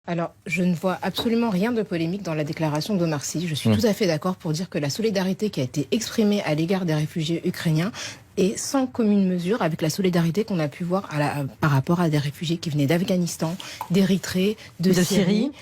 Alors, je ne vois absolument rien de polémique dans la déclaration d'Omar Sy. Je suis tout à fait d'accord pour dire que la solidarité qui a été exprimée à l'égard des réfugiés ukrainiens est sans commune mesure avec la solidarité qu'on a pu voir par rapport à des réfugiés qui venaient d'Afghanistan, d'Érythrée, de Syrie,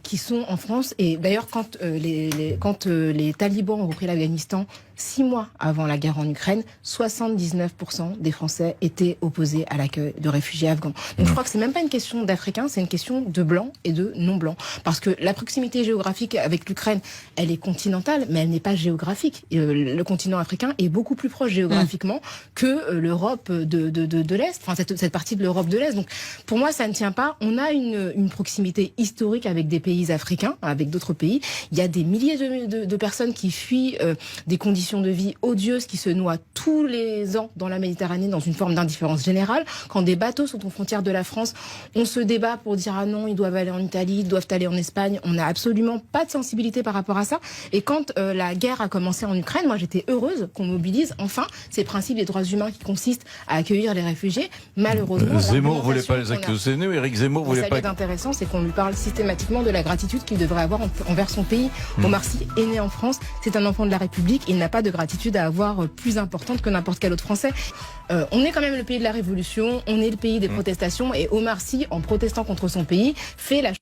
qui sont en France. Et d'ailleurs, quand les talibans ont repris l'Afghanistan 6 mois avant la guerre en Ukraine, 79% des Français étaient opposés à l'accueil de réfugiés afghans. Donc je crois que c'est même pas une question d'Africains, c'est une question de blancs et de non-blancs. Parce que la proximité géographique avec l'Ukraine, elle est continentale, mais elle n'est pas géographique. Le continent africain est beaucoup plus proche géographiquement que l'Europe de l'Est, enfin cette partie de l'Europe de l'Est. Donc pour moi, ça ne tient pas. On a une proximité historique avec des pays africains, avec d'autres pays. Il y a des milliers de personnes qui fuient des conditions de vie odieuses, qui se noient tous les ans dans la Méditerranée dans une forme d'indifférence générale. Quand des bateaux sont aux frontières de la France, on se débat pour dire ah non, ils doivent aller en Italie, ils doivent aller en Espagne. On n'a absolument pas de sensibilité par rapport à ça. Et quand la guerre a commencé en Ukraine, moi j'étais heureuse qu'on mobilise enfin ces principes des droits humains qui consistent à accueillir les réfugiés. Malheureusement, Zemmour voulait pas les accueillir. C'est nous, Éric Zemmour voulait pas. Ce qui est intéressant, c'est qu'on lui parle systématiquement de la gratitude qu'il devrait avoir envers son pays. Omar Sy est né en France, c'est un enfant de la République, il n'a pas de gratitude à avoir plus importante que n'importe quel autre Français. On est quand même le pays de la Révolution, on est le pays des protestations, et Omar Sy, en protestant contre son pays, fait la